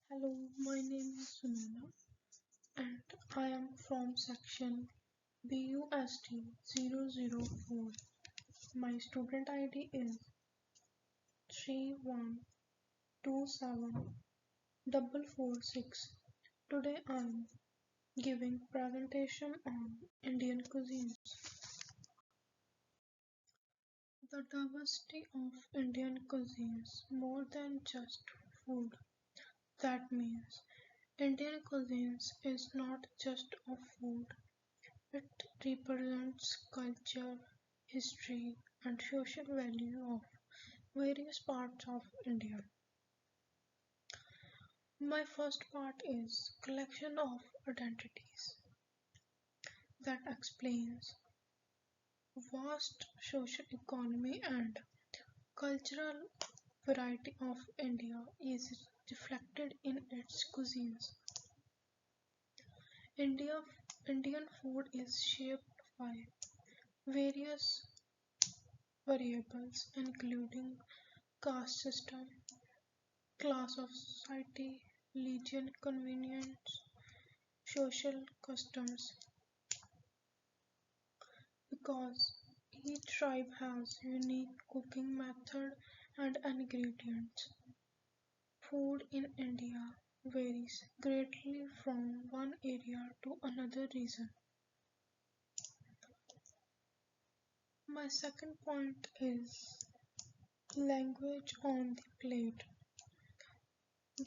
Hello, my name is Sunana and I am from section BUST 004. My student ID is 3127446. Today I am giving presentation on Indian cuisines. The diversity of Indian cuisines more than just food. That means Indian cuisines is not just a food. It represents culture, history, and social value of various parts of India. My first part is collection of identities that explains vast social economy and cultural variety of India is reflected in its cuisines. India, Indian food is shaped by various variables including caste system, class of society, religion, convenience, social customs, because each tribe has unique cooking method and ingredients. Food in India varies greatly from one area to another region. My second point is language on the plate.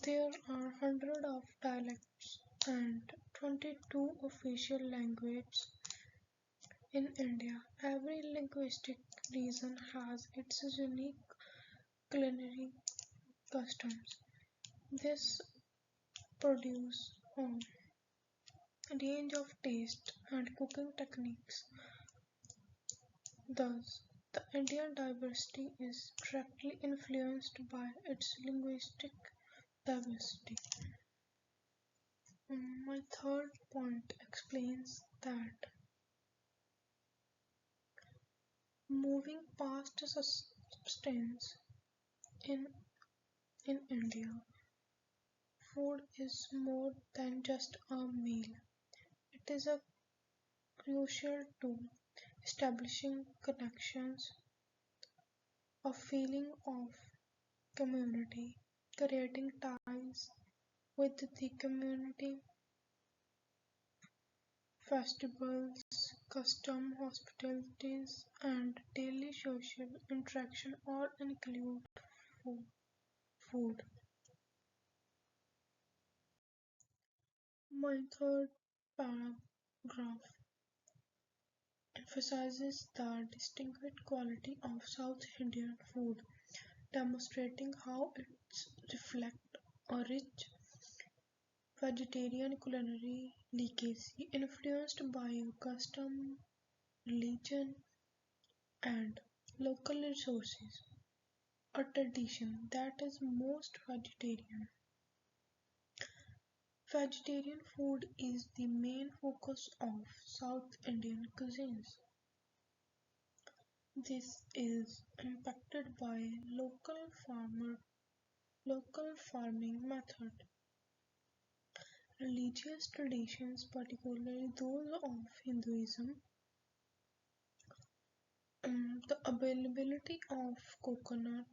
There are hundreds of dialects and 22 official languages in India. Every linguistic region has its unique culinary customs. This produces a range of taste and cooking techniques. Thus, the Indian diversity is directly influenced by its linguistic diversity. My third point explains that moving past substance in in India, food is more than just a meal. It is a crucial to establishing connections, a feeling of community, creating ties with the community, festivals, custom, hospitalities, and daily social interaction all include fo- food. My third paragraph emphasizes the distinct quality of South Indian food, demonstrating how it reflects a rich vegetarian culinary legacy influenced by custom, religion, and local resources. A tradition that is most vegetarian. Vegetarian food is the main focus of South Indian cuisines. This is impacted by local farming method, religious traditions, particularly those of Hinduism, the availability of coconut,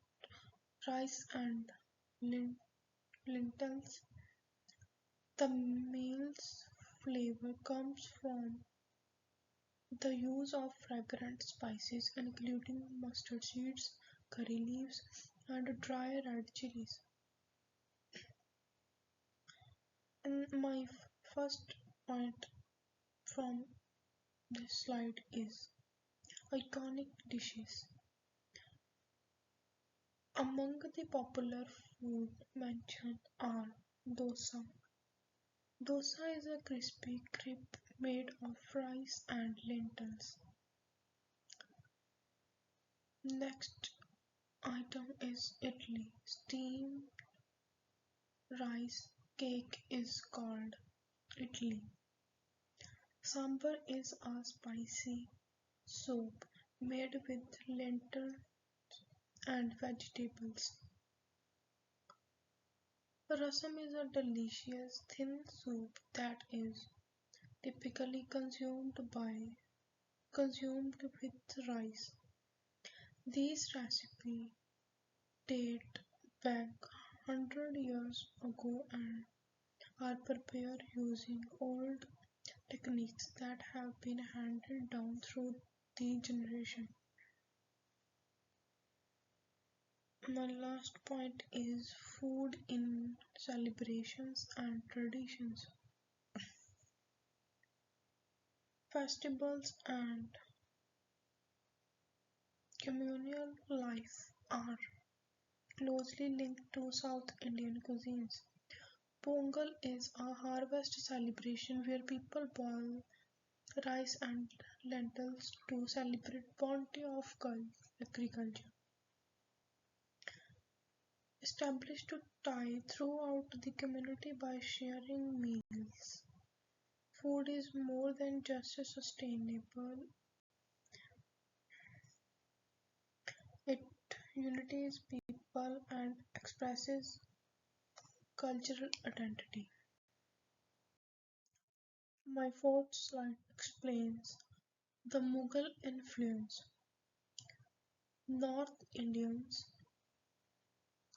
rice, and lentils. The meal's flavor comes from the use of fragrant spices including mustard seeds, curry leaves, and dry red chilies. And my first point from this slide is iconic dishes. Among the popular food mentioned are dosa. Dosa is a crispy crepe made of rice and lentils. Next item is idli. Steamed rice cake is called idli. Sambar is a spicy soup made with lentils and vegetables. Rasam is a delicious thin soup that is typically consumed with rice. These recipes date back 100 years ago and are prepared using old techniques that have been handed down through the generation. My last point is food in celebrations and traditions. Festivals and communal life are closely linked to South Indian cuisines. Pongal is a harvest celebration where people boil rice and lentils to celebrate bounty of agriculture. Established to tie throughout the community by sharing meals. Food is more than just a sustainable, it unites people and expresses cultural identity. My fourth slide explains the Mughal influence. North Indians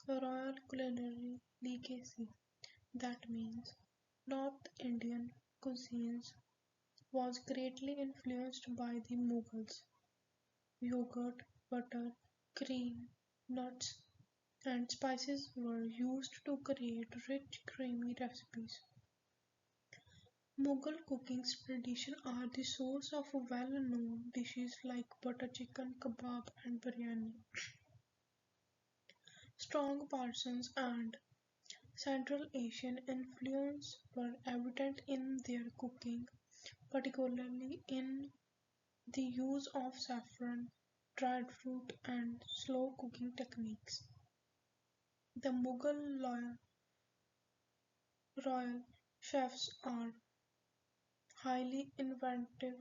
royal culinary legacy. That means North Indian cuisines was greatly influenced by the Mughals. Yogurt, butter, cream, nuts, and spices were used to create rich, creamy recipes. Mughal cooking traditions are the source of well-known dishes like butter chicken, kebab, and biryani. Strong Parsons and Central Asian influence were evident in their cooking, particularly in the use of saffron, dried fruit, and slow cooking techniques. The royal chefs are highly inventive,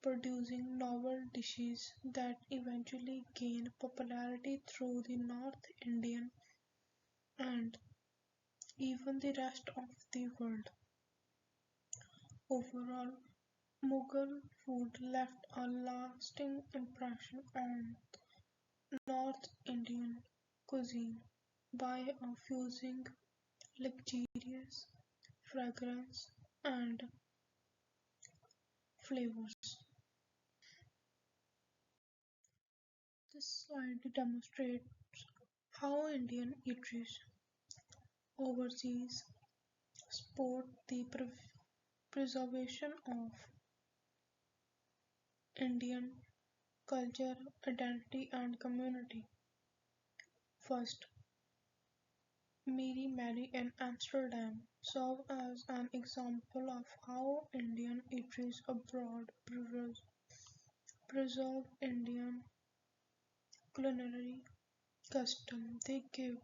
producing novel dishes that eventually gain popularity through the North Indian and even the rest of the world. Overall, Mughal food left a lasting impression on North Indian cuisine by fusing luxurious fragrance and flavors. This slide demonstrates how Indian eateries overseas support the preservation of Indian culture, identity, and community. First, Mary Mary in Amsterdam serve as an example of how Indian eateries abroad preserve Indian culinary custom. They give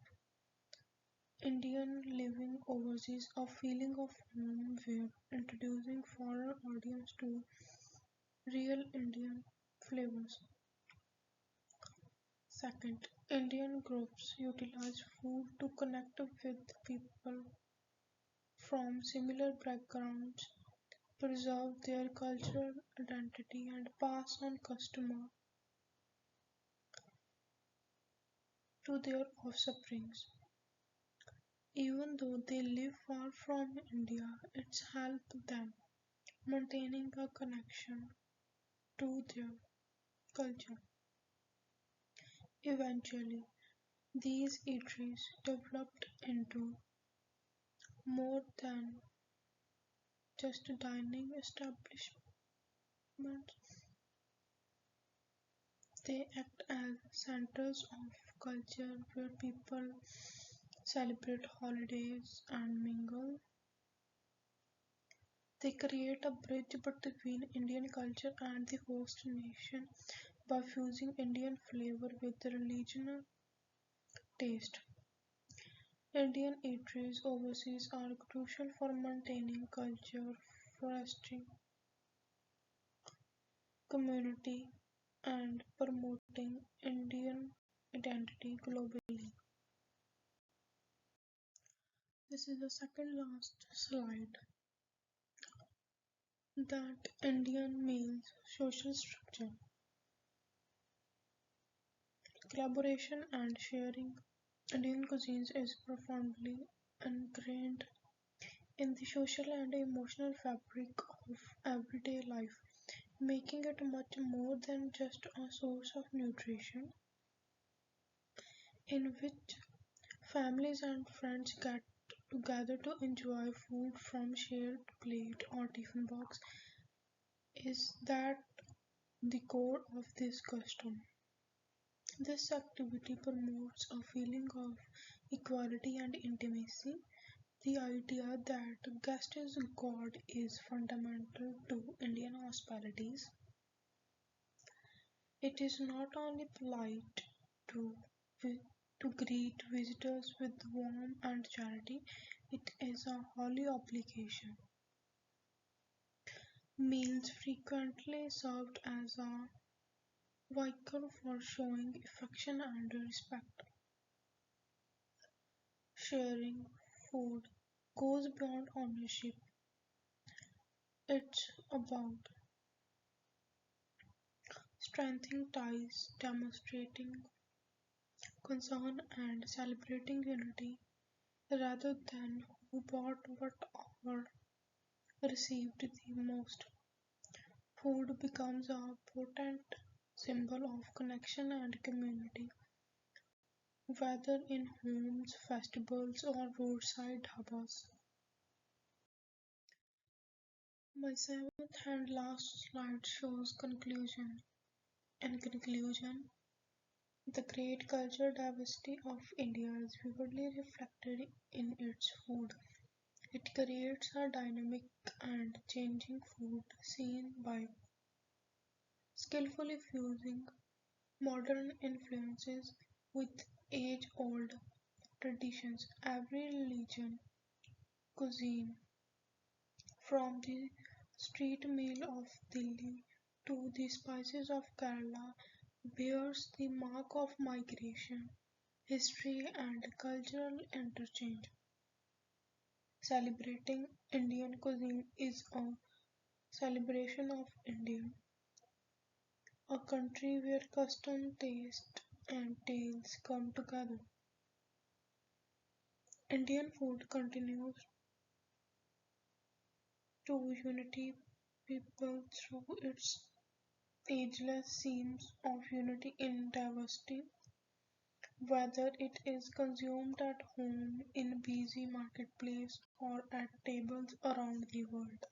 Indian living overseas a feeling of home where introducing foreign audience to real Indian flavors. Second, Indian groups utilize food to connect with people from similar backgrounds, preserve their cultural identity, and pass on customer to their offsprings. Even though they live far from India, it's helped them maintaining a connection to their culture. Eventually, these eateries developed into more than just dining establishments. They act as centers of culture where people celebrate holidays and mingle. They create a bridge between Indian culture and the host nation by fusing Indian flavor with the regional taste. Indian eateries overseas are crucial for maintaining culture, fostering community, and promoting Indian identity globally. This is the second last slide that Indian meals social structure, collaboration and sharing. Indian cuisines is profoundly ingrained in the social and emotional fabric of everyday life, making it much more than just a source of nutrition, in which families and friends get together to enjoy food from shared plate or tiffin box. Is that the core of this custom? This activity promotes a feeling of equality and intimacy. The idea that guest is God is fundamental to Indian hospitalities. It is not only polite to to greet visitors with warmth and charity, it is a holy obligation. Meals frequently served as a vehicle for showing affection and respect. Sharing food goes beyond ownership. It's about strengthening ties, demonstrating concern, and celebrating unity rather than who bought what or received the most. Food becomes a potent symbol of connection and community, whether in homes, festivals, or roadside dhabas. My seventh and last slide shows conclusion. In conclusion, the great cultural diversity of India is vividly reflected in its food. It creates a dynamic and changing food scene by skillfully fusing modern influences with age-old traditions. Every religion, cuisine, from the street meal of Delhi to the spices of Kerala, bears the mark of migration, history, and cultural interchange. Celebrating Indian cuisine is a celebration of India, a country where custom, taste, and tales come together. Indian food continues to unite people through its ageless themes of unity in diversity, whether it is consumed at home, in busy marketplace, or at tables around the world.